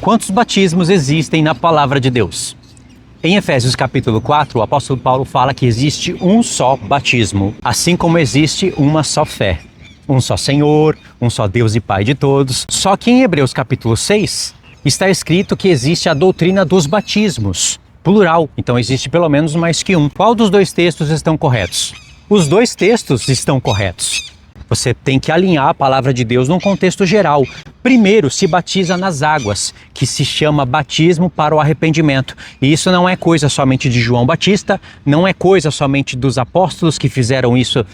Quantos batismos existem na palavra de Deus? Em Efésios capítulo 4, o apóstolo Paulo fala que existe um só batismo, assim como existe uma só fé. Um só Senhor, um só Deus e Pai de todos. Só que em Hebreus capítulo 6, está escrito que existe a doutrina dos batismos, plural. Então existe pelo menos mais que um. Qual dos dois textos estão corretos? Os dois textos estão corretos. Você tem que alinhar a palavra de Deus num contexto geral. Primeiro, se batiza nas águas, que se chama batismo para o arrependimento. E isso não é coisa somente de João Batista, não é coisa somente dos apóstolos que fizeram isso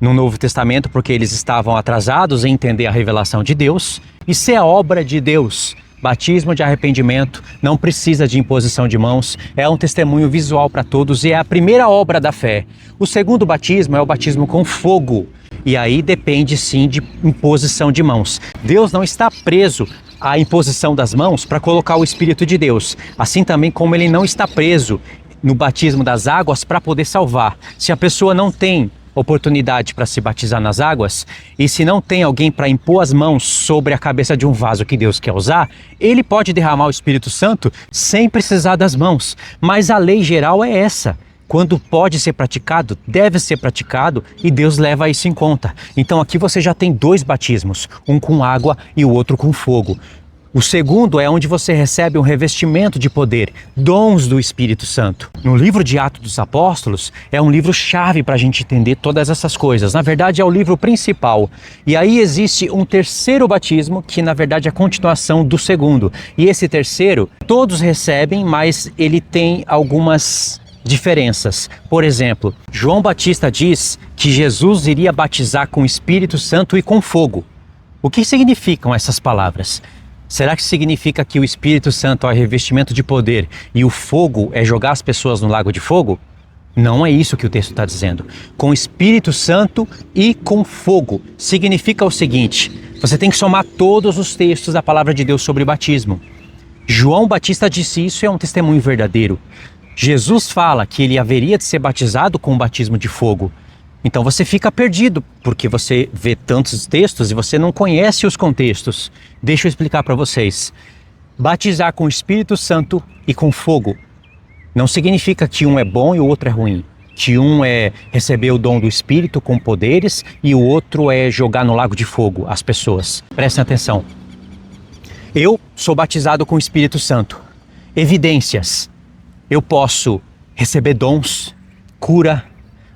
no Novo Testamento, porque eles estavam atrasados em entender a revelação de Deus. Isso é obra de Deus. Batismo de arrependimento, não precisa de imposição de mãos, é um testemunho visual para todos e é a primeira obra da fé. O segundo batismo é o batismo com fogo, e aí depende sim de imposição de mãos. Deus não está preso à imposição das mãos para colocar o Espírito de Deus, assim também como ele não está preso no batismo das águas para poder salvar. Se a pessoa não tem oportunidade para se batizar nas águas, e se não tem alguém para impor as mãos sobre a cabeça de um vaso que Deus quer usar, ele pode derramar o Espírito Santo sem precisar das mãos. Mas a lei geral é essa. Quando pode ser praticado, deve ser praticado e Deus leva isso em conta. Então aqui você já tem dois batismos, um com água e o outro com fogo. O segundo é onde você recebe um revestimento de poder, dons do Espírito Santo. No livro de Atos dos Apóstolos, é um livro-chave para a gente entender todas essas coisas. Na verdade, é o livro principal. E aí existe um terceiro batismo, que na verdade é a continuação do segundo. E esse terceiro, todos recebem, mas ele tem algumas diferenças. Por exemplo, João Batista diz que Jesus iria batizar com o Espírito Santo e com fogo. O que significam essas palavras? Será que significa que o Espírito Santo é revestimento de poder e o fogo é jogar as pessoas no lago de fogo? Não é isso que o texto está dizendo. Com o Espírito Santo e com fogo. Significa o seguinte: você tem que somar todos os textos da palavra de Deus sobre batismo. João Batista disse isso e é um testemunho verdadeiro. Jesus fala que ele haveria de ser batizado com um batismo de fogo. Então você fica perdido, porque você vê tantos textos e você não conhece os contextos. Deixa eu explicar para vocês. Batizar com o Espírito Santo e com fogo não significa que um é bom e o outro é ruim. Que um é receber o dom do Espírito com poderes e o outro é jogar no lago de fogo as pessoas. Prestem atenção. Eu sou batizado com o Espírito Santo. Evidências. Eu posso receber dons, cura,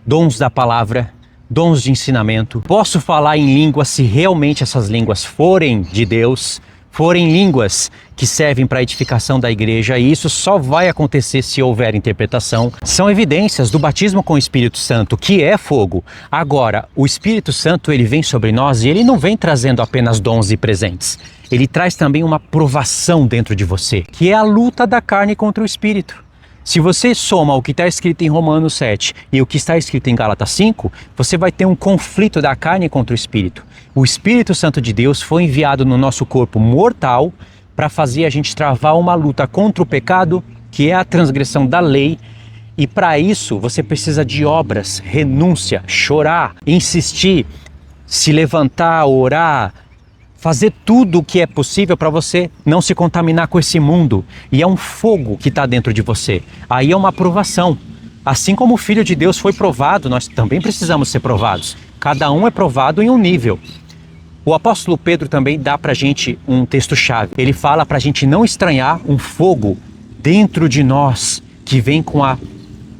dons da palavra, dons de ensinamento. Posso falar em línguas se realmente essas línguas forem de Deus, forem línguas que servem para a edificação da igreja, e isso só vai acontecer se houver interpretação. São evidências do batismo com o Espírito Santo, que é fogo. Agora, o Espírito Santo ele vem sobre nós e ele não vem trazendo apenas dons e presentes. Ele traz também uma provação dentro de você, que é a luta da carne contra o Espírito. Se você soma o que está escrito em Romanos 7 e o que está escrito em Gálatas 5, você vai ter um conflito da carne contra o Espírito. O Espírito Santo de Deus foi enviado no nosso corpo mortal para fazer a gente travar uma luta contra o pecado, que é a transgressão da lei. E para isso você precisa de obras, renúncia, chorar, insistir, se levantar, orar, fazer tudo o que é possível para você não se contaminar com esse mundo. E é um fogo que está dentro de você. Aí é uma provação. Assim como o Filho de Deus foi provado, nós também precisamos ser provados. Cada um é provado em um nível. O apóstolo Pedro também dá para a gente um texto-chave. Ele fala para a gente não estranhar um fogo dentro de nós que vem com a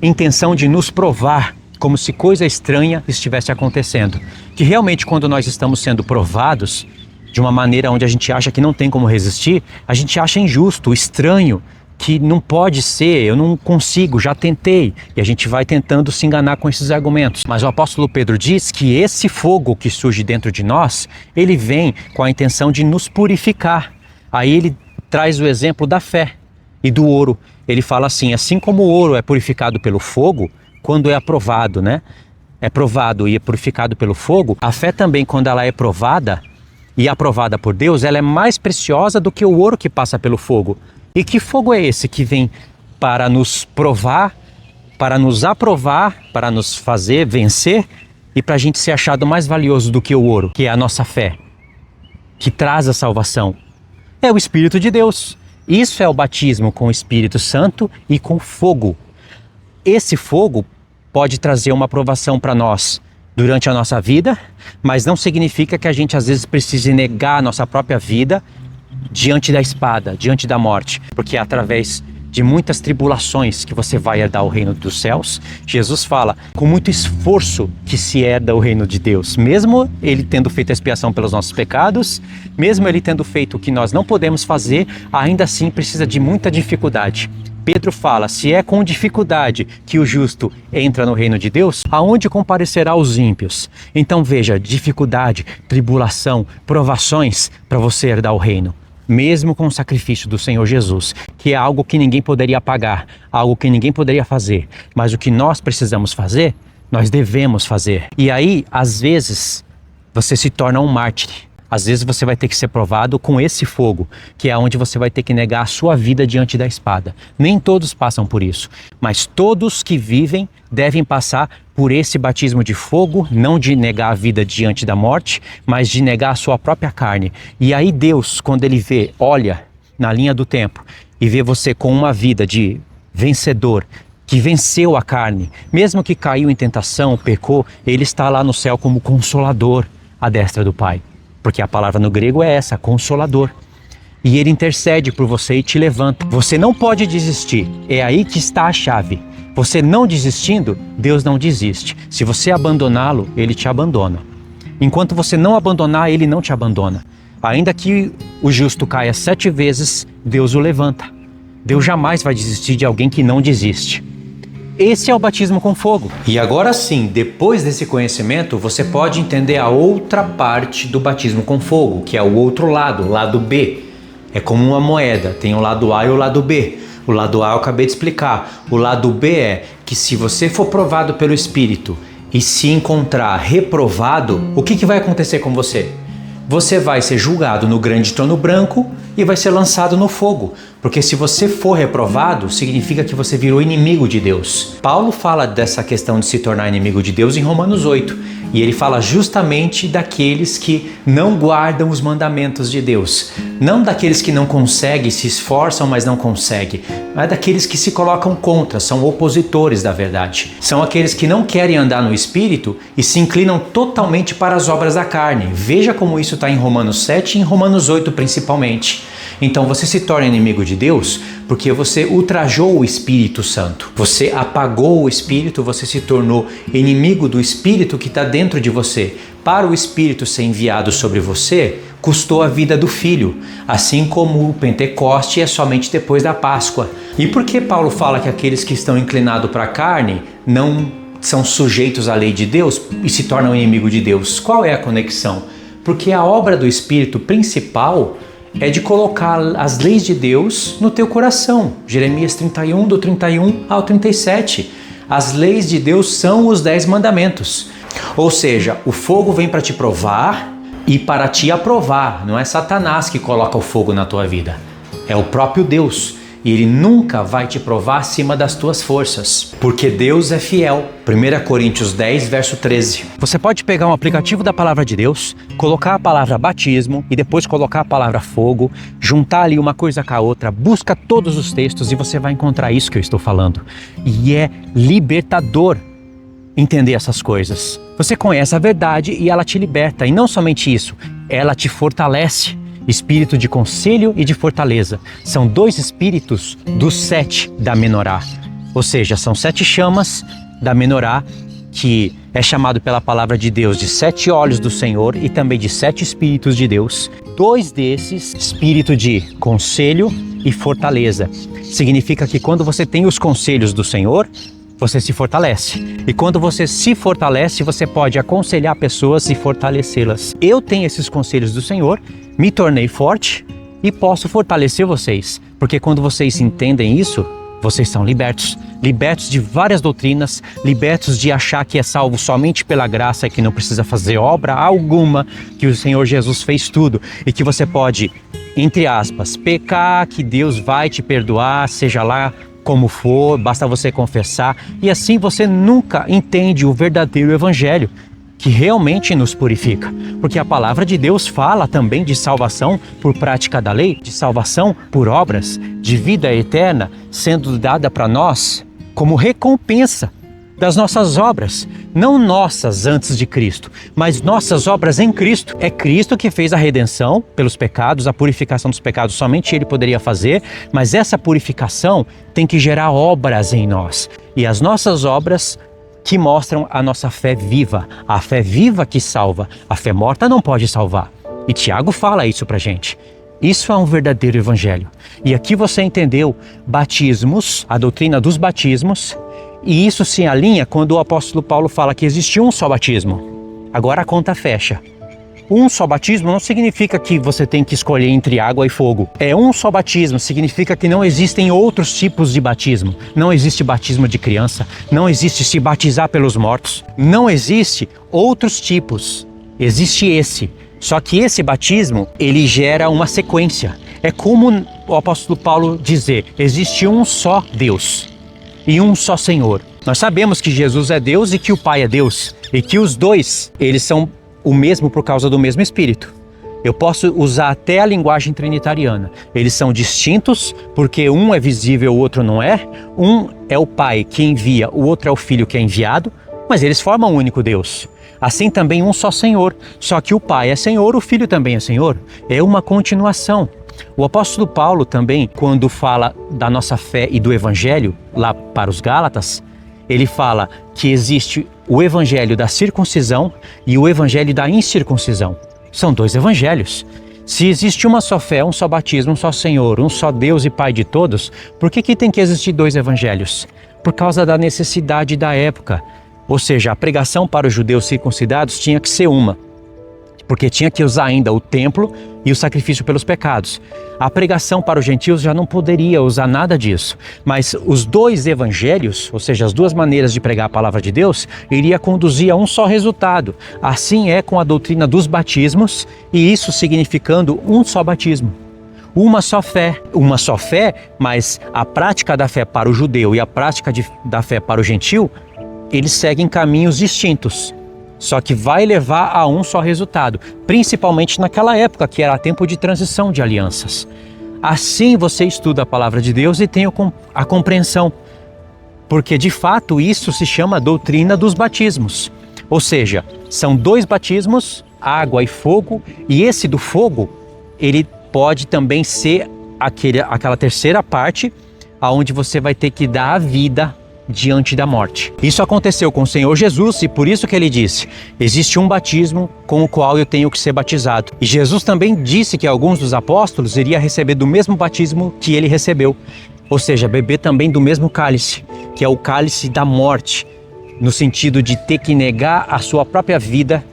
intenção de nos provar, como se coisa estranha estivesse acontecendo. Que realmente quando nós estamos sendo provados de uma maneira onde a gente acha que não tem como resistir, a gente acha injusto, estranho, que não pode ser, eu não consigo, já tentei. E a gente vai tentando se enganar com esses argumentos. Mas o apóstolo Pedro diz que esse fogo que surge dentro de nós, ele vem com a intenção de nos purificar. Aí ele traz o exemplo da fé e do ouro. Ele fala assim como o ouro é purificado pelo fogo, quando é aprovado, né? É provado e é purificado pelo fogo, a fé também, quando ela é provada e aprovada por Deus, ela é mais preciosa do que o ouro que passa pelo fogo. E que fogo é esse que vem para nos provar, para nos aprovar, para nos fazer vencer e para a gente ser achado mais valioso do que o ouro, que é a nossa fé, que traz a salvação? É o Espírito de Deus. Isso é o batismo com o Espírito Santo e com fogo. Esse fogo pode trazer uma aprovação para nós durante a nossa vida, mas não significa que a gente às vezes precise negar a nossa própria vida diante da espada, diante da morte, porque é através de muitas tribulações que você vai herdar o reino dos céus. Jesus fala, com muito esforço que se herda o reino de Deus, mesmo ele tendo feito a expiação pelos nossos pecados, mesmo ele tendo feito o que nós não podemos fazer, ainda assim precisa de muita dificuldade. Pedro fala, se é com dificuldade que o justo entra no reino de Deus, aonde comparecerá os ímpios? Então veja, dificuldade, tribulação, provações para você herdar o reino. Mesmo com o sacrifício do Senhor Jesus, que é algo que ninguém poderia pagar, algo que ninguém poderia fazer, mas o que nós precisamos fazer, nós devemos fazer. E aí, às vezes, você se torna um mártir. Às vezes você vai ter que ser provado com esse fogo, que é onde você vai ter que negar a sua vida diante da espada. Nem todos passam por isso, mas todos que vivem devem passar por esse batismo de fogo, não de negar a vida diante da morte, mas de negar a sua própria carne. E aí Deus, quando Ele olha na linha do tempo e vê você com uma vida de vencedor, que venceu a carne, mesmo que caiu em tentação, pecou, Ele está lá no céu como consolador à destra do Pai. Porque a palavra no grego é essa, consolador. E Ele intercede por você e te levanta. Você não pode desistir, é aí que está a chave. Você não desistindo, Deus não desiste. Se você abandoná-lo, Ele te abandona. Enquanto você não abandonar, Ele não te abandona. Ainda que o justo caia 7 vezes, Deus o levanta. Deus jamais vai desistir de alguém que não desiste. Esse é o batismo com fogo. E agora sim, depois desse conhecimento, você pode entender a outra parte do batismo com fogo, que é o outro lado, o lado B. É como uma moeda, tem o lado A e o lado B. O lado A eu acabei de explicar. O lado B é que se você for provado pelo Espírito e se encontrar reprovado, o que vai acontecer com você? Você vai ser julgado no grande trono branco e vai ser lançado no fogo. Porque se você for reprovado, significa que você virou inimigo de Deus. Paulo fala dessa questão de se tornar inimigo de Deus em Romanos 8. E ele fala justamente daqueles que não guardam os mandamentos de Deus. Não daqueles que não conseguem, se esforçam, mas não conseguem. Mas daqueles que se colocam contra, são opositores da verdade. São aqueles que não querem andar no Espírito e se inclinam totalmente para as obras da carne. Veja como isso está em Romanos 7 e em Romanos 8 principalmente. Então você se torna inimigo de Deus porque você ultrajou o Espírito Santo. Você apagou o Espírito, você se tornou inimigo do Espírito que está dentro de você. Para o Espírito ser enviado sobre você, custou a vida do Filho, assim como o Pentecoste é somente depois da Páscoa. E por que Paulo fala que aqueles que estão inclinados para a carne não são sujeitos à lei de Deus e se tornam inimigo de Deus? Qual é a conexão? Porque a obra do Espírito principal é de colocar as leis de Deus no teu coração. Jeremias 31, do 31 ao 37. As leis de Deus são os 10 mandamentos. Ou seja, o fogo vem para te provar e para te aprovar. Não é Satanás que coloca o fogo na tua vida. É o próprio Deus. E Ele nunca vai te provar acima das tuas forças. Porque Deus é fiel. 1 Coríntios 10, verso 13. Você pode pegar um aplicativo da Palavra de Deus, colocar a palavra batismo e depois colocar a palavra fogo, juntar ali uma coisa com a outra, busca todos os textos e você vai encontrar isso que eu estou falando. E é libertador entender essas coisas. Você conhece a verdade e ela te liberta. E não somente isso, ela te fortalece. Espírito de conselho e de fortaleza. São 2 espíritos dos 7 da menorá. Ou seja, são 7 chamas da menorá, que é chamado pela palavra de Deus de 7 olhos do Senhor e também de 7 espíritos de Deus. 2 desses, espírito de conselho e fortaleza. Significa que quando você tem os conselhos do Senhor, você se fortalece. E quando você se fortalece, você pode aconselhar pessoas e fortalecê-las. Eu tenho esses conselhos do Senhor, me tornei forte e posso fortalecer vocês. Porque quando vocês entendem isso, vocês são libertos. Libertos de várias doutrinas, libertos de achar que é salvo somente pela graça e que não precisa fazer obra alguma, que o Senhor Jesus fez tudo e que você pode, entre aspas, pecar, que Deus vai te perdoar, seja lá como for, basta você confessar. E assim você nunca entende o verdadeiro evangelho, que realmente nos purifica. Porque a palavra de Deus fala também de salvação por prática da lei, de salvação por obras, de vida eterna sendo dada para nós como recompensa das nossas obras, não nossas antes de Cristo, mas nossas obras em Cristo. É Cristo que fez a redenção pelos pecados, a purificação dos pecados, somente Ele poderia fazer, mas essa purificação tem que gerar obras em nós. E as nossas obras que mostram a nossa fé viva, a fé viva que salva, a fé morta não pode salvar. E Tiago fala isso pra gente. Isso é um verdadeiro evangelho. E aqui você entendeu batismos, a doutrina dos batismos, e isso se alinha quando o apóstolo Paulo fala que existe um só batismo. Agora a conta fecha. Um só batismo não significa que você tem que escolher entre água e fogo. É um só batismo, significa que não existem outros tipos de batismo. Não existe batismo de criança, não existe se batizar pelos mortos, não existe outros tipos. Existe esse. Só que esse batismo, ele gera uma sequência. É como o apóstolo Paulo dizer, existe um só Deus e um só Senhor. Nós sabemos que Jesus é Deus e que o Pai é Deus, e que os dois, eles são o mesmo por causa do mesmo Espírito. Eu posso usar até a linguagem trinitariana. Eles são distintos porque um é visível, o outro não é. Um é o Pai que envia, o outro é o Filho que é enviado, mas eles formam um único Deus. Assim também um só Senhor, só que o Pai é Senhor, o Filho também é Senhor. É uma continuação. O apóstolo Paulo também, quando fala da nossa fé e do Evangelho, lá para os Gálatas, ele fala que existe o Evangelho da circuncisão e o Evangelho da incircuncisão. São dois evangelhos. Se existe uma só fé, um só batismo, um só Senhor, um só Deus e Pai de todos, por que tem que existir dois evangelhos? Por causa da necessidade da época. Ou seja, a pregação para os judeus circuncidados tinha que ser uma, porque tinha que usar ainda o templo e o sacrifício pelos pecados. A pregação para os gentios já não poderia usar nada disso, mas os dois evangelhos, ou seja, as duas maneiras de pregar a palavra de Deus, iria conduzir a um só resultado. Assim é com a doutrina dos batismos, e isso significando um só batismo. Uma só fé, mas a prática da fé para o judeu e a prática da fé para o gentil, eles seguem caminhos distintos. Só que vai levar a um só resultado, principalmente naquela época que era tempo de transição de alianças. Assim você estuda a palavra de Deus e tem a compreensão, porque de fato isso se chama doutrina dos batismos. Ou seja, são dois batismos, água e fogo, e esse do fogo, ele pode também ser aquela terceira parte, onde você vai ter que dar a vida diante da morte. Isso aconteceu com o Senhor Jesus e por isso que ele disse, existe um batismo com o qual eu tenho que ser batizado. E Jesus também disse que alguns dos apóstolos iriam receber do mesmo batismo que ele recebeu, ou seja, beber também do mesmo cálice, que é o cálice da morte, no sentido de ter que negar a sua própria vida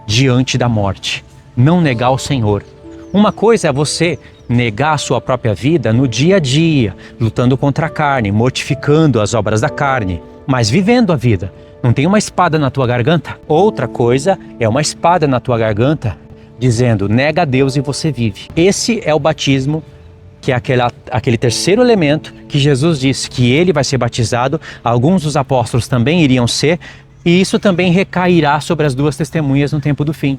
diante da morte, não negar o Senhor. Uma coisa é você negar a sua própria vida no dia a dia, lutando contra a carne, mortificando as obras da carne, mas vivendo a vida. Não tem uma espada na tua garganta? Outra coisa é uma espada na tua garganta, dizendo, nega a Deus e você vive. Esse é o batismo, que é aquele terceiro elemento que Jesus disse que ele vai ser batizado, alguns dos apóstolos também iriam ser, e isso também recairá sobre as duas testemunhas no tempo do fim.